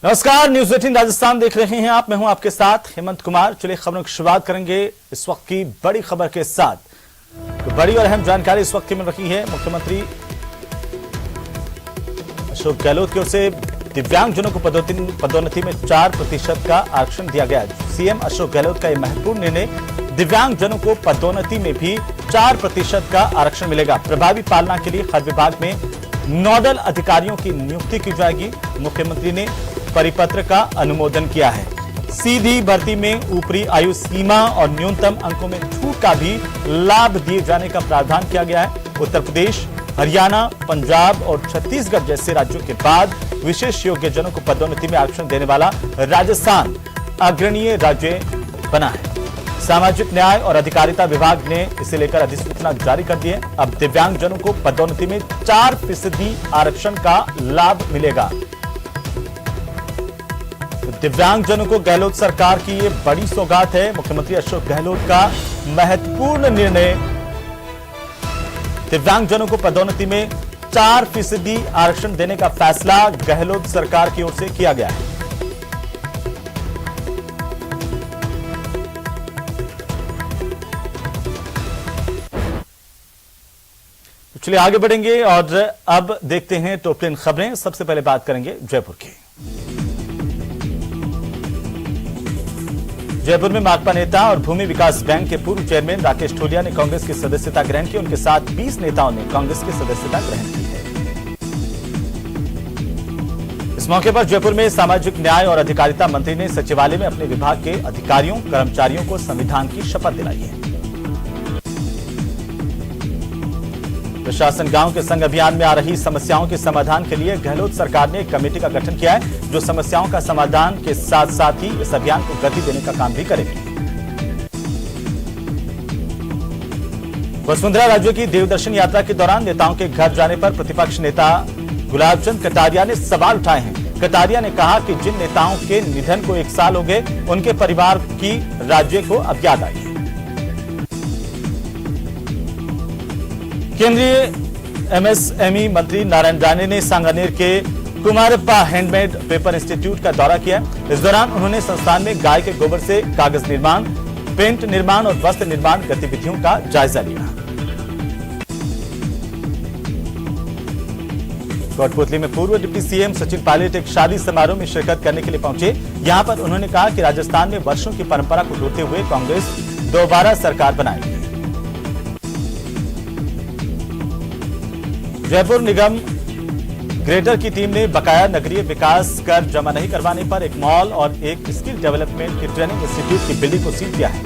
नमस्कार, न्यूज 18 राजस्थान देख रहे हैं आप। मैं हूं आपके साथ हेमंत कुमार। चलिए खबरों की शुरुआत करेंगे इस वक्त की बड़ी खबर के साथ। तो बड़ी और अहम जानकारी इस वक्त की मिल रही है। मुख्यमंत्री अशोक गहलोत की ओर से दिव्यांगजनों को पदोन्नति में 4% का आरक्षण दिया गया। सीएम अशोक गहलोत का यह महत्वपूर्ण निर्णय, दिव्यांगजनों को पदोन्नति में भी 4% का आरक्षण मिलेगा। प्रभावी पालना के लिए हर विभाग में नोडल अधिकारियों की नियुक्ति की जाएगी। मुख्यमंत्री ने परिपत्र का अनुमोदन किया है। सीधी भर्ती में ऊपरी आयु सीमा और न्यूनतम अंकों में छूट का भी लाभ दिए जाने का प्रावधान किया गया है। उत्तर प्रदेश, हरियाणा, पंजाब और छत्तीसगढ़ जैसे राज्यों के बाद विशेष योग्यजनों को पदोन्नति में आरक्षण देने वाला राजस्थान अग्रणीय राज्य बना है। सामाजिक न्याय और अधिकारिता विभाग ने इसे लेकर अधिसूचना जारी कर दी है। अब दिव्यांगजनों को पदोन्नति में 4% आरक्षण का लाभ मिलेगा। दिव्यांगजनों को गहलोत सरकार की ये बड़ी सौगात है। मुख्यमंत्री अशोक गहलोत का महत्वपूर्ण निर्णय, दिव्यांगजनों को पदोन्नति में 4% आरक्षण देने का फैसला गहलोत सरकार की ओर से किया गया है। चलिए आगे बढ़ेंगे और अब देखते हैं टॉप 10 खबरें। सबसे पहले बात करेंगे जयपुर की। जयपुर में माकपा नेता और भूमि विकास बैंक के पूर्व चेयरमैन राकेश ठोलिया ने कांग्रेस की सदस्यता ग्रहण की। उनके साथ 20 नेताओं ने कांग्रेस की सदस्यता ग्रहण की है। इस मौके पर जयपुर में सामाजिक न्याय और अधिकारिता मंत्री ने सचिवालय में अपने विभाग के अधिकारियों कर्मचारियों को संविधान की शपथ दिलाई है। प्रशासन गांव के संग अभियान में आ रही समस्याओं के समाधान के लिए गहलोत सरकार ने एक कमेटी का गठन किया है, जो समस्याओं का समाधान के साथ साथ ही इस अभियान को गति देने का काम भी करेगी। वसुंधरा राज्य की देवदर्शन यात्रा के दौरान नेताओं के घर जाने पर प्रतिपक्ष नेता गुलाबचंद कटारिया ने सवाल उठाए हैं। कटारिया ने कहा कि जिन नेताओं के निधन को 1 साल हो गए, उनके परिवार की राज्य को अब याद आई है। केंद्रीय एमएसएमई मंत्री नारायण राणे ने सांगानेर के कुमारप्पा हैंडमेड पेपर इंस्टीट्यूट का दौरा किया। इस दौरान उन्होंने संस्थान में गाय के गोबर से कागज निर्माण, पेंट निर्माण और वस्त्र निर्माण गतिविधियों का जायजा लिया। कोटपुतली में पूर्व डिप्टी सीएम सचिन पायलट एक शादी समारोह में शिरकत करने के लिए पहुंचे। यहां पर उन्होंने कहा कि राजस्थान में वर्षों की परंपरा को तोड़ते हुए कांग्रेस दोबारा सरकार बनाएगी। जयपुर निगम ग्रेटर की टीम ने बकाया नगरीय विकास कर जमा नहीं करवाने पर एक मॉल और एक स्किल डेवलपमेंट की ट्रेनिंग इंस्टीट्यूट की बिल्डिंग को सील किया है।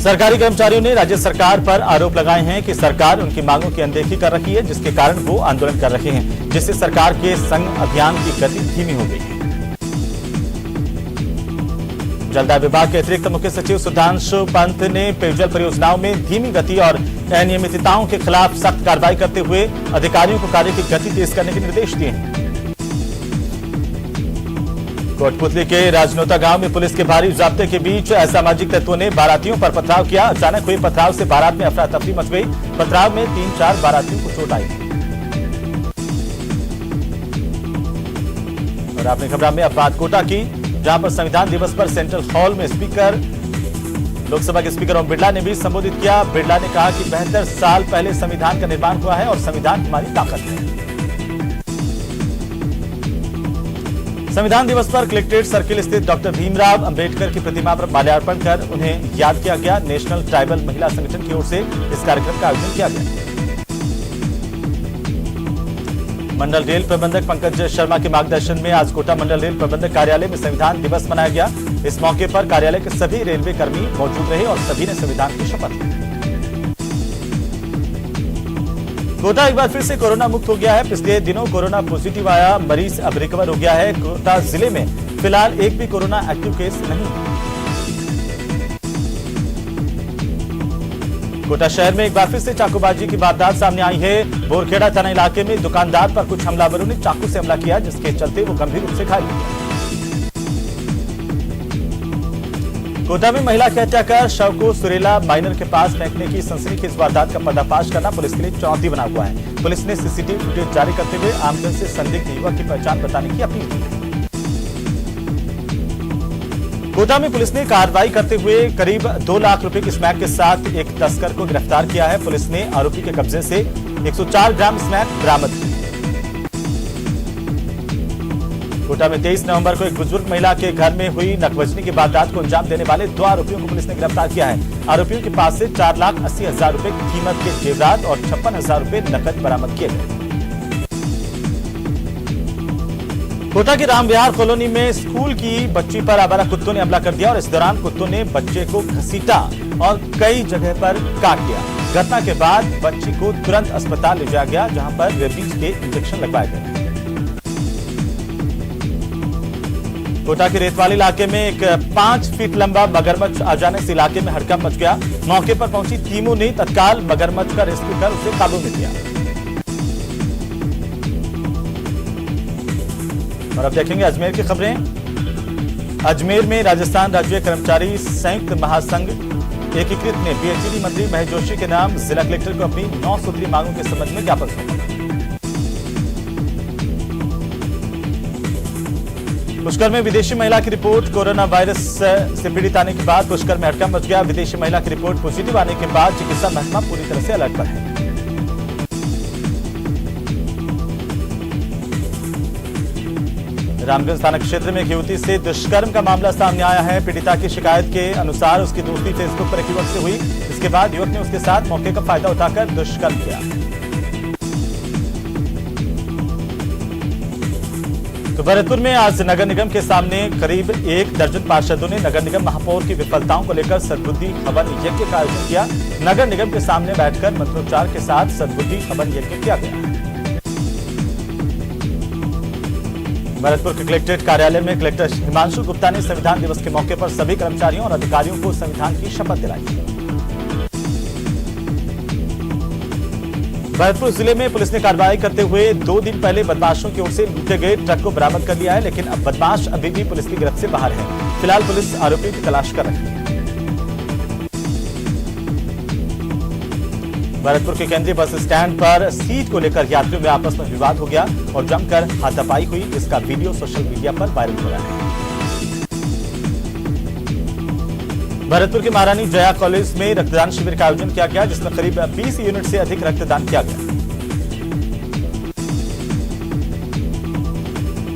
सरकारी कर्मचारियों ने राज्य सरकार पर आरोप लगाए हैं कि सरकार उनकी मांगों की अनदेखी कर रही है, जिसके कारण वो आंदोलन कर रहे हैं, जिससे सरकार के संग अभियान की गति धीमी हो गई है। जलदाय विभाग के अतिरिक्त मुख्य सचिव सुधांशु पंत ने पेयजल परियोजनाओं में धीमी गति और अनियमितताओं के खिलाफ सख्त कार्रवाई करते हुए अधिकारियों को कार्य की गति तेज करने के निर्देश दिए हैं। कोटपुतली के राजनोता गांव में पुलिस के भारी जाब्ते के बीच असामाजिक तत्वों ने बारातियों पर पथराव किया। अचानक हुए पथराव से बारात में अफरा तफरी मच गई। पथराव में 3-4 बारातियों को चोट आई। और आपने खबर में अब बात कोटा की, जहां पर संविधान दिवस पर सेंट्रल हॉल में स्पीकर लोकसभा के स्पीकर ओम बिरला ने भी संबोधित किया। बिरला ने कहा कि 72 साल पहले संविधान का निर्माण हुआ है और संविधान हमारी ताकत है। संविधान दिवस पर कलेक्ट्रेट सर्किल स्थित डॉक्टर भीमराव अंबेडकर की प्रतिमा पर माल्यार्पण कर उन्हें याद किया गया। नेशनल ट्राइबल महिला संगठन की ओर से इस कार्यक्रम का आयोजन किया गया। मंडल रेल प्रबंधक पंकज शर्मा के मार्गदर्शन में आज कोटा मंडल रेल प्रबंधक कार्यालय में संविधान दिवस मनाया गया। इस मौके पर कार्यालय के सभी रेलवे कर्मी मौजूद रहे और सभी ने संविधान की शपथ ली। कोटा एक बार फिर से कोरोना मुक्त हो गया है। पिछले दिनों कोरोना पॉजिटिव आया मरीज अब रिकवर हो गया है। कोटा जिले में फिलहाल एक भी कोरोना एक्टिव केस नहीं। कोटा शहर में एक बार फिर से चाकूबाजी की वारदात सामने आई है। बोरखेड़ा थाना इलाके में दुकानदार पर कुछ हमलावरों ने चाकू से हमला किया, जिसके चलते वो गंभीर रूप से घायल हो गया। कोटा में महिला की हत्या कर शव को सुरेला माइनर के पास फेंकने की सनसनीखेज वारदात का पर्दाफाश करना पुलिस के लिए चुनौती बना हुआ है। पुलिस ने सीसीटीवी फुटेज जारी करते हुए आमजन से संदिग्ध युवक की पहचान बताने की अपील की है। कोटा में पुलिस ने कार्रवाई करते हुए करीब 2 लाख रुपए की स्मैक के साथ एक तस्कर को गिरफ्तार किया है। पुलिस ने आरोपी के कब्जे से 104 ग्राम स्मैक बरामद की। कोटा में 23 नवंबर को एक बुजुर्ग महिला के घर में हुई नकबजनी की वारदात को अंजाम देने वाले 2 आरोपियों को पुलिस ने गिरफ्तार किया है। आरोपियों के पास से 4,80,000 रुपए की कीमत के जेवरात और 56,000 रुपए नकद बरामद किए गए। कोटा के रामविहार कॉलोनी में स्कूल की बच्ची पर आवारा कुत्तों ने हमला कर दिया और इस दौरान कुत्तों ने बच्चे को घसीटा और कई जगह पर काट दिया। घटना के बाद बच्ची को तुरंत अस्पताल ले जाया गया, जहां पर रेबीज के इंजेक्शन लगवाए गए। कोटा के रेतवाली इलाके में एक 5 फीट लंबा मगरमच्छ आ जाने से इलाके में हड़कंप मच गया। मौके पर पहुंची टीमों ने तत्काल मगरमच्छ का रेस्क्यू कर उसे काबू में किया। और अब देखेंगे अजमेर की खबरें। अजमेर में राजस्थान राज्य कर्मचारी संयुक्त महासंघ एकीकृत ने पीएचईडी मंत्री महेश जोशी के नाम जिला कलेक्टर को अपनी 9 सूत्रीय मांगों के संबंध में ज्ञापन सौंपा। पुष्कर में विदेशी महिला की रिपोर्ट कोरोना वायरस से पीड़ित आने के बाद पुष्कर में हड़कंप मच गया। विदेशी महिला की रिपोर्ट पॉजिटिव आने के बाद चिकित्सा महकमा पूरी तरह से अलर्ट पर है। रामगंज थाना क्षेत्र में एक युवती से दुष्कर्म का मामला सामने आया है। पीड़िता की शिकायत के अनुसार उसकी दोस्ती फेसबुक पर एक युवक से हुई। इसके बाद युवक ने उसके साथ मौके का फायदा उठाकर दुष्कर्म किया। तो भरतपुर में आज नगर निगम के सामने करीब 1 दर्जन पार्षदों ने नगर निगम महापौर की विफलताओं को लेकर सद्बुद्धि हवन यज्ञ का आयोजन किया। नगर निगम के सामने बैठकर मंत्रोच्चार के साथ सद्बुद्धि हवन यज्ञ किया गया। भरतपुर के कलेक्ट्रेट कार्यालय में कलेक्टर हिमांशु गुप्ता ने संविधान दिवस के मौके पर सभी कर्मचारियों और अधिकारियों को संविधान की शपथ दिलाई। भरतपुर जिले में पुलिस ने कार्रवाई करते हुए 2 दिन पहले बदमाशों की ओर से लूटे गए ट्रक को बरामद कर लिया है, लेकिन अब बदमाश अभी भी पुलिस की गिरफ्त से बाहर है। फिलहाल पुलिस आरोपियों की तलाश कर रही है। भरतपुर के केंद्रीय बस स्टैंड पर सीट को लेकर यात्रियों में आपस में विवाद हो गया और जमकर हाथापाई हुई, जिसका वीडियो सोशल मीडिया पर वायरल हो रहा है। भरतपुर के महारानी जया कॉलेज में रक्तदान शिविर का आयोजन किया गया, जिसमें करीब 20 यूनिट से अधिक रक्तदान किया गया।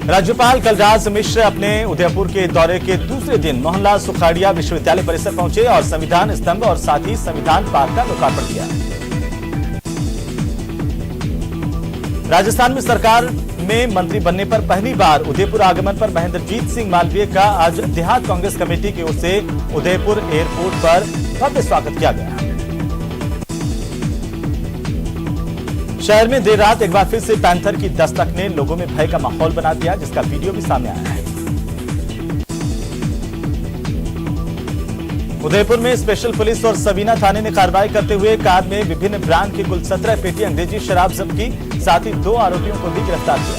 राज्यपाल कलराज मिश्र अपने उदयपुर के दौरे के दूसरे दिन मोहनलाल सुखाड़िया विश्वविद्यालय परिसर पहुंचे और संविधान स्तंभ और साथ ही संविधान पार्क का लोकार्पण किया। राजस्थान में सरकार में मंत्री बनने पर पहली बार उदयपुर आगमन पर महेंद्रजीत सिंह मालवीय का आज देहात कांग्रेस कमेटी की ओर से उदयपुर एयरपोर्ट पर भव्य स्वागत किया गया। शहर में देर रात एक बार फिर से पैंथर की दस्तक ने लोगों में भय का माहौल बना दिया, जिसका वीडियो भी सामने आया है। उदयपुर में स्पेशल पुलिस और सवीना थाने ने कार्रवाई करते हुए कार में विभिन्न ब्रांड की कुल 17 पेटी अंग्रेजी शराब जब्त की, साथ ही 2 आरोपियों को भी गिरफ्तार किया।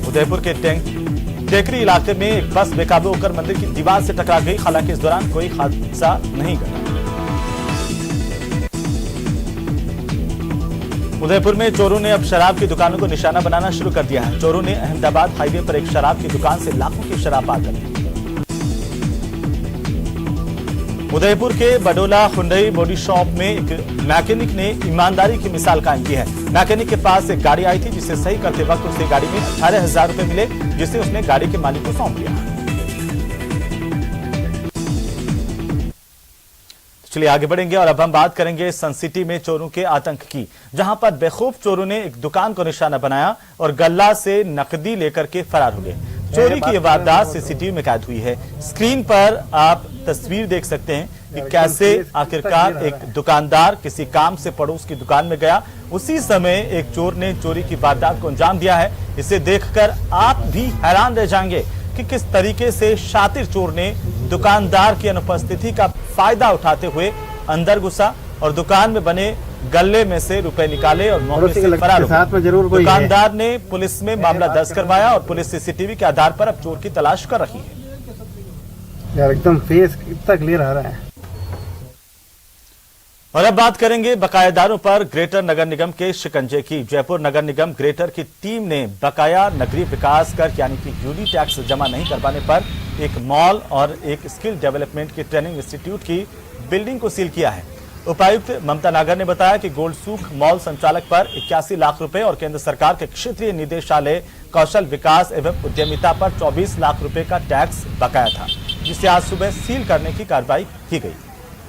उदयपुर के टेकरी इलाके में एक बस बेकाबू होकर मंदिर की दीवार से टकरा गई, हालांकि इस दौरान कोई हादसा नहीं घटा। उदयपुर में चोरों ने अब शराब की दुकानों को निशाना बनाना शुरू कर दिया है। चोरों ने अहमदाबाद हाईवे पर एक शराब की दुकान से लाखों की शराब पार कर ली। उदयपुर के बडोला हुंडई बॉडी शॉप में एक मैकेनिक ने ईमानदारी की मिसाल कायम की है। मैकेनिक के पास एक गाड़ी आई थी, जिसे सही करते वक्त उसे गाड़ी में 18,000 रुपए मिले, जिसे उसने गाड़ी के मालिक को सौंप दिया। चलिए आगे बढ़ेंगे और अब हम बात करेंगे सन सिटी में चोरों के आतंक की, जहां पर बेखौफ चोरों ने एक दुकान को निशाना बनाया और गल्ला से नकदी लेकर के फरार हो गए। चोरी की वारदात सीसीटीवी में कैद हुई है। स्क्रीन पर आप तस्वीर देख सकते हैं कि कैसे आखिरकार एक दुकानदार किसी काम से पड़ोस की दुकान में गया, उसी समय एक चोर ने चोरी की वारदात को अंजाम दिया है। इसे देखकर आप भी हैरान रह जाएंगे कि किस तरीके से शातिर चोर ने दुकानदार की अनुपस्थिति का फायदा उठाते हुए अंदर घुसा और दुकान में बने गले में से रुपए निकाले और मौके से फरार हो गए। दुकानदार ने पुलिस में मामला दर्ज करवाया और पुलिस सीसीटीवी के आधार पर अब चोर की तलाश कर रही है। यार एकदम फेस कितना क्लियर आ रहा है। और अब बात करेंगे बकायादारों पर ग्रेटर नगर निगम के शिकंजे की। जयपुर नगर निगम ग्रेटर की टीम ने बकाया नगरीय विकास कर यानी कि यूडी टैक्स जमा नहीं करवाने पर एक मॉल और एक स्किल डेवलपमेंट की ट्रेनिंग इंस्टीट्यूट की बिल्डिंग को सील किया है। उपायुक्त ममता नागर ने बताया कि गोल्ड सूख मॉल संचालक पर 81 लाख रुपए और केंद्र सरकार के क्षेत्रीय निदेशालय कौशल विकास एवं उद्यमिता पर 24 लाख रुपए का टैक्स बकाया था, जिसे आज सुबह सील करने की कार्रवाई की गई।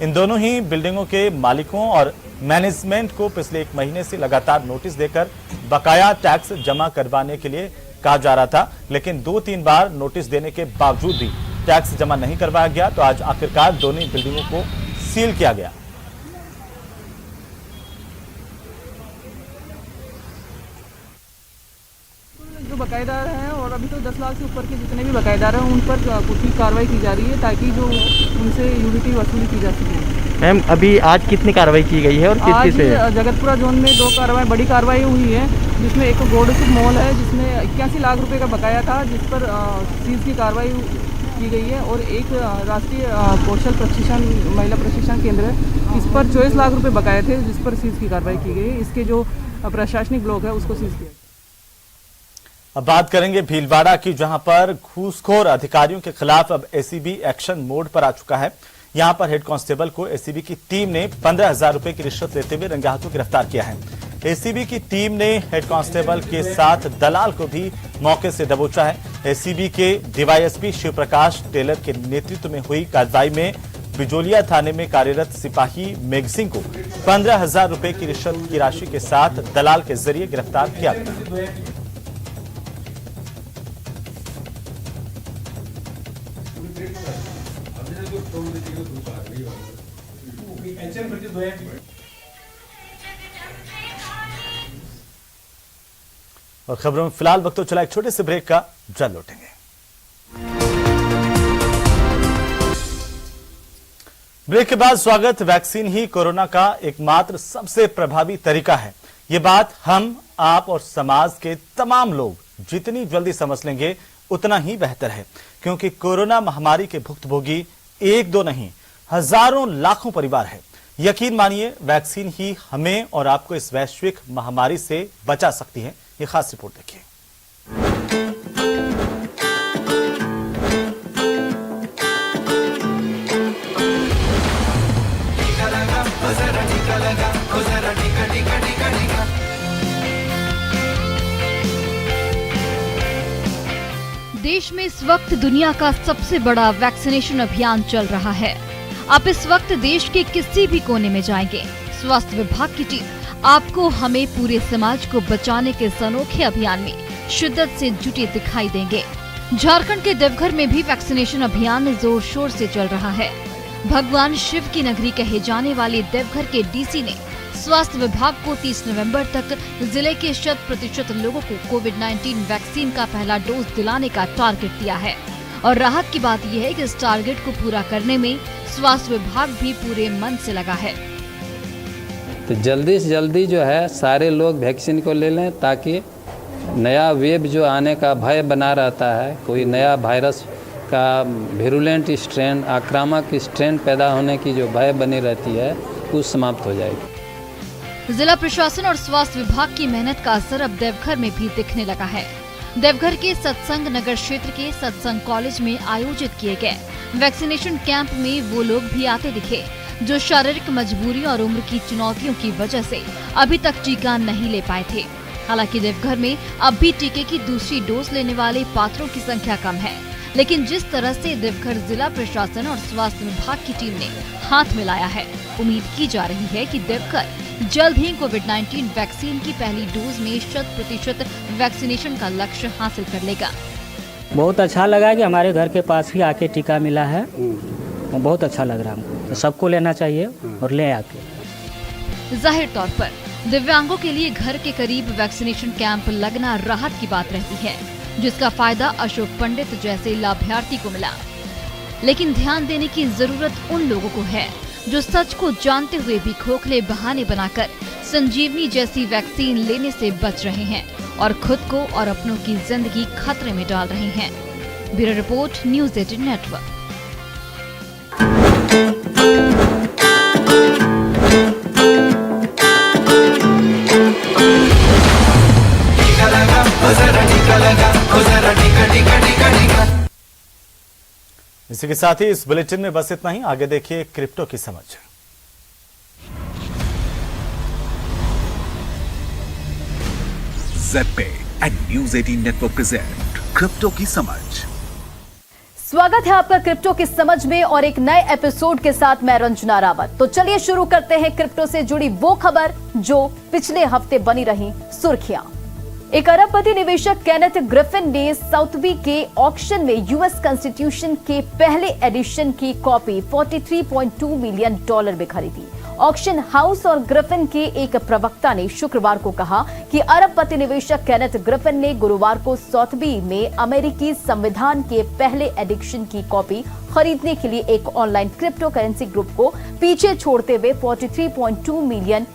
इन दोनों ही बिल्डिंगों के मालिकों और मैनेजमेंट को पिछले 1 महीने से लगातार नोटिस देकर बकाया टैक्स जमा करवाने के लिए कहा जा रहा था, लेकिन 2-3 बार नोटिस देने के बावजूद भी टैक्स जमा नहीं करवाया गया। तो आज आखिरकार दोनों ही बिल्डिंगों को सील किया गया। जो बकायेदार हैं और अभी तो 10 लाख से ऊपर के जितने भी बकायेदार हैं उन पर कुछ ही कार्रवाई की जा रही है ताकि जो उनसे यूडीटी वसूली की जा सके। मैम अभी आज कितनी कार्रवाई की गई है और किस से? जगतपुरा जोन में 2 बड़ी कार्रवाई हुई है, जिसमें एक गोल्ड सूख मॉल है जिसमें 81 लाख रुपए का बकाया था, जिस पर सीज की कार्रवाई की गई है, और एक राष्ट्रीय कौशल प्रशिक्षण महिला प्रशिक्षण केंद्र है, इस पर 24 लाख रुपए बकाया थे, जिस पर सीज की कार्रवाई की गई है। इसके जो प्रशासनिक ब्लॉक है उसको सीज किया। अब बात करेंगे भीलवाड़ा की, जहां पर घूसखोर अधिकारियों के खिलाफ अब एसीबी एक्शन मोड पर आ चुका है। यहां पर हेड कांस्टेबल को एसीबी की टीम ने 15,000 रुपए की रिश्वत लेते हुए रंगे हाथों गिरफ्तार किया है। एसीबी की टीम ने हेड कांस्टेबल के साथ दलाल को भी मौके से दबोचा है। एसीबी के डीवाईएसपी शिव प्रकाश टेलर के नेतृत्व में हुई कार्रवाई में बिजोलिया थाने में कार्यरत सिपाही मेघ सिंह को 15,000 रुपए की रिश्वत की राशि के साथ दलाल के जरिए गिरफ्तार किया गया। और खबरों में फिलहाल वक्त तो चला एक छोटे से ब्रेक का, जल्द लौटेंगे। ब्रेक के बाद स्वागत। वैक्सीन ही कोरोना का एकमात्र सबसे प्रभावी तरीका है। ये बात हम, आप और समाज के तमाम लोग जितनी जल्दी समझ लेंगे उतना ही बेहतर है, क्योंकि कोरोना महामारी के भुक्तभोगी 1-2 नहीं, हजारों लाखों परिवार है। यकीन मानिए, वैक्सीन ही हमें और आपको इस वैश्विक महामारी से बचा सकती है। ये खास रिपोर्ट देखिए। देश में इस वक्त दुनिया का सबसे बड़ा वैक्सीनेशन अभियान चल रहा है। आप इस वक्त देश के किसी भी कोने में जाएंगे, स्वास्थ्य विभाग की टीम आपको, हमें, पूरे समाज को बचाने के इस अनोखे अभियान में शिद्दत से जुटे दिखाई देंगे। झारखंड के देवघर में भी वैक्सीनेशन अभियान जोर शोर से चल रहा है। भगवान शिव की नगरी कहे जाने वाले देवघर के डीसी ने स्वास्थ्य विभाग को 30 नवंबर तक जिले के 100% लोगों को कोविड-19 वैक्सीन का पहला डोज दिलाने का टारगेट दिया है। और राहत की बात यह है कि इस टारगेट को पूरा करने में स्वास्थ्य विभाग भी पूरे मन से लगा है। तो जल्दी से जल्दी जो है सारे लोग वैक्सीन को ले लें, ताकि नया वेव जो आने का भय बना रहता है, कोई नया वायरस का विरुलेंट स्ट्रेन, आक्रामक स्ट्रेन पैदा होने की जो भय बनी रहती है, वो समाप्त हो जाएगी। जिला प्रशासन और स्वास्थ्य विभाग की मेहनत का असर अब देवघर में भी दिखने लगा है। देवघर के सत्संग नगर क्षेत्र के सत्संग कॉलेज में आयोजित किए गए वैक्सीनेशन कैंप में वो लोग भी आते दिखे जो शारीरिक मजबूरी और उम्र की चुनौतियों की वजह से अभी तक टीका नहीं ले पाए थे। हालांकि देवघर में अब भी टीके की दूसरी डोज लेने वाले पात्रों की संख्या कम है, लेकिन जिस तरह से देवघर जिला प्रशासन और स्वास्थ्य विभाग की टीम ने हाथ मिलाया है, उम्मीद की जा रही है कि देवघर जल्द ही कोविड-19 वैक्सीन की पहली डोज में 100% वैक्सीनेशन का लक्ष्य हासिल कर लेगा। बहुत अच्छा लगा कि हमारे घर के पास ही आके टीका मिला है, बहुत अच्छा लग रहा है हमको। तो सबको लेना चाहिए और ले आके। जाहिर तौर पर दिव्यांगों के लिए घर के करीब वैक्सीनेशन कैंप लगना राहत की बात रहती है, जिसका फायदा अशोक पंडित जैसे लाभार्थी को मिला। लेकिन ध्यान देने की जरूरत उन लोगों को है जो सच को जानते हुए भी खोखले बहाने बनाकर संजीवनी जैसी वैक्सीन लेने से बच रहे हैं और खुद को और अपनों की जिंदगी खतरे में डाल रहे हैं। Bureau report, news 18 network. इसी के साथ ही इस बुलेटिन में बस इतना ही। आगे देखिए क्रिप्टो की समझ। Z and news 18 network present crypto की समझ। स्वागत है आपका क्रिप्टो की समझ में और एक नए एपिसोड के साथ मैं रंजना रावत। तो चलिए शुरू करते हैं क्रिप्टो से जुड़ी वो खबर जो पिछले हफ्ते बनी रही सुर्खियां। एक अरबपति निवेशक केनेथ ग्रिफिन ने साउथबी के ऑक्शन में यूएस कॉन्स्टिट्यूशन के पहले एडिशन की कॉपी $43.2 मिलियन में खरीदी। ऑक्शन हाउस और ग्रिफिन के एक प्रवक्ता ने शुक्रवार को कहा कि अरबपति निवेशक केनेथ ग्रिफिन ने गुरुवार को साउथबी में अमेरिकी संविधान के पहले एडिशन की कॉपी खरीदने के लिए एक ऑनलाइन क्रिप्टो करेंसी ग्रुप को पीछे छोड़ते हुए $43.2 मिलियन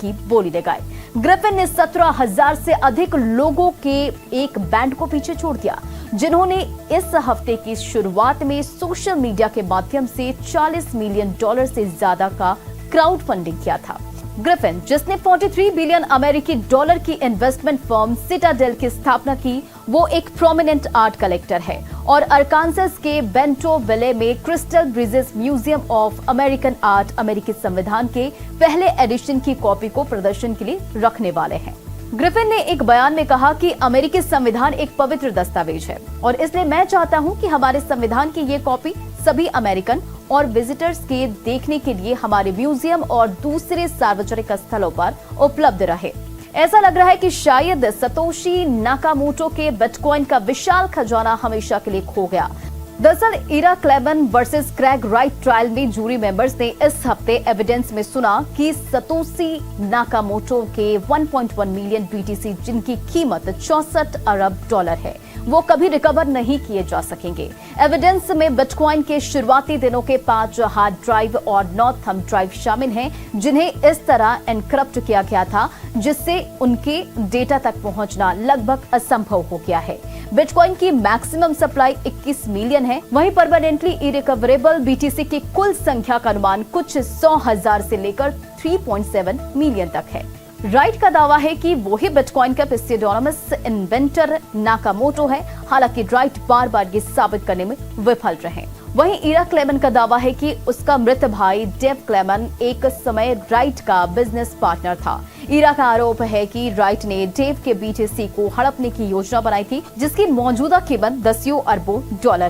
की बोली लगाई। ग्रिफिन ने 17,000 से अधिक लोगों के एक बैंड को पीछे छोड़ दिया, जिन्होंने इस हफ्ते की शुरुआत में सोशल मीडिया के माध्यम से $40 मिलियन से ज्यादा का क्राउड फंडिंग किया था। ग्रिफिन, जिसने 43 बिलियन अमेरिकी डॉलर की इन्वेस्टमेंट फर्म सिटाडेल की स्थापना की, वो एक प्रोमिनेंट आर्ट कलेक्टर है और अरकानसास के बेंटो विले में crystal bridges museum of American art अमेरिकी संविधान के पहले एडिशन की कॉपी को प्रदर्शन के लिए रखने वाले हैं। ग्रिफिन ने एक बयान में कहा कि अमेरिकी संविधान एक पवित्र दस्तावेज है और इसलिए मैं चाहता हूं कि हमारे संविधान की ये कॉपी सभी अमेरिकन और विजिटर्स के देखने के लिए हमारे म्यूजियम और दूसरे सार्वजनिक स्थलों पर उपलब्ध रहे। ऐसा लग रहा है कि शायद सतोशी नाकामोटो के बिटकॉइन का विशाल खजाना हमेशा के लिए खो गया। दरअसल इरा क्लेमन वर्सेस क्रैग राइट ट्रायल में जूरी मेंबर्स ने इस हफ्ते एविडेंस में सुना कि सतोशी नाकामोटो के 1.1 मिलियन BTC, जिनकी कीमत $64 अरब है, वो कभी रिकवर नहीं किए जा सकेंगे। एविडेंस में बिटकॉइन के शुरुआती दिनों के 5 हार्ड ड्राइव और 9 थंब ड्राइव शामिल हैं, जिन्हें इस तरह एनक्रिप्ट किया गया था जिससे उनके डेटा तक पहुंचना लगभग असंभव हो गया है। बिटकॉइन की मैक्सिमम सप्लाई 21 मिलियन है। वहीं परमानेंटली इरिकवरेबल BTC की कुल संख्या का अनुमान कुछ 100,000 से लेकर 3.7 मिलियन तक है। राइट का दावा है कि वही बिटकॉइन का पिस्यूडोनिमस इन्वेंटर नाकामोटो है। हालांकि राइट बार बार ये साबित करने में विफल रहे। वहीं इरा क्लेमन का दावा है कि उसका मृत भाई डेव क्लेमन एक समय राइट का बिजनेस पार्टनर था। इरा का आरोप है कि राइट ने डेव के BTC को हड़पने की योजना बनाई थी, जिसकी मौजूदा कीमत $10 अरबों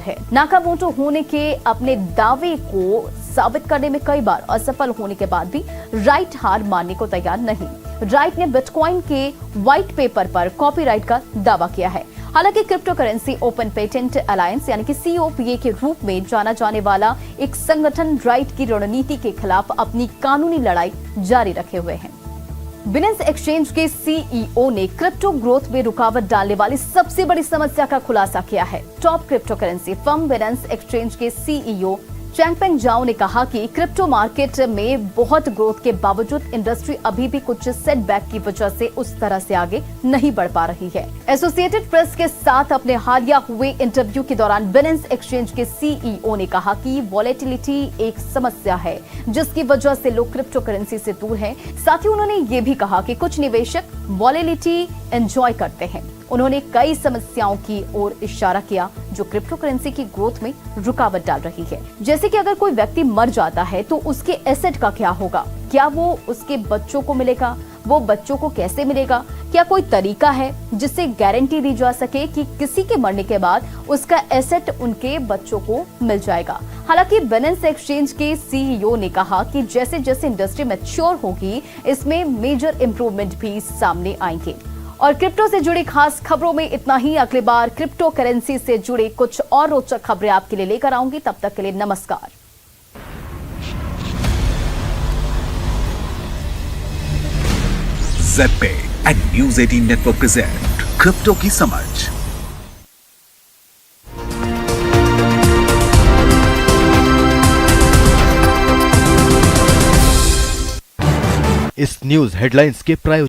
है। नाकामोटो होने के अपने दावे को साबित करने में कई बार असफल होने के बाद भी राइट हार मानने को तैयार नहीं। राइट ने बिटकॉइन के व्हाइट पेपर पर कॉपीराइट का दावा किया है। हालांकि crypto currency open patent alliance यानी कि COPA के रूप में जाना जाने वाला एक संगठन राइट की रणनीति के खिलाफ अपनी कानूनी लड़ाई जारी रखे हुए हैं। बिनेंस एक्सचेंज के CEO ने क्रिप्टो ग्रोथ में रुकावट डालने वाली सबसे बड़ी समस्या का खुलासा किया है। Top crypto currency firm Binance exchange के CEO चैंगपेंग जाओ ने कहा कि क्रिप्टो मार्केट में बहुत ग्रोथ के बावजूद इंडस्ट्री अभी भी कुछ सेटबैक की वजह से उस तरह से आगे नहीं बढ़ पा रही है। एसोसिएटेड प्रेस के साथ अपने हालिया हुए इंटरव्यू के दौरान बिनेंस एक्सचेंज के CEO ने कहा कि वॉलेटिलिटी एक समस्या है जिसकी वजह से लोग क्रिप्टो करेंसी से दूर हैं। साथ ही उन्होंने ये भी कहा कि कुछ निवेशक वॉलेटिलिटी एंजॉय करते हैं। उन्होंने कई समस्याओं की ओर इशारा किया जो क्रिप्टो करेंसी की ग्रोथ में रुकावट डाल रही है। जैसे कि अगर कोई व्यक्ति मर जाता है तो उसके एसेट का क्या होगा? क्या वो उसके बच्चों को मिलेगा? वो बच्चों को कैसे मिलेगा? क्या कोई तरीका है जिससे गारंटी दी जा सके कि किसी के मरने के बाद उसका एसेट उनके बच्चों को मिल जाएगा? हालांकि बिनेंस एक्सचेंज के CEO ने कहा कि जैसे जैसे इंडस्ट्री मैच्योर होगी इसमें मेजर इंप्रूवमेंट भी सामने आएंगे। और क्रिप्टो से जुड़ी खास खबरों में इतना ही। अगली बार क्रिप्टो करेंसी से जुड़ी कुछ और रोचक खबरें आपके लिए लेकर आऊंगी। तब तक के लिए नमस्कार। Z and news 18 network present crypto की समझ। इस न्यूज हेडलाइंस के प्रायोजक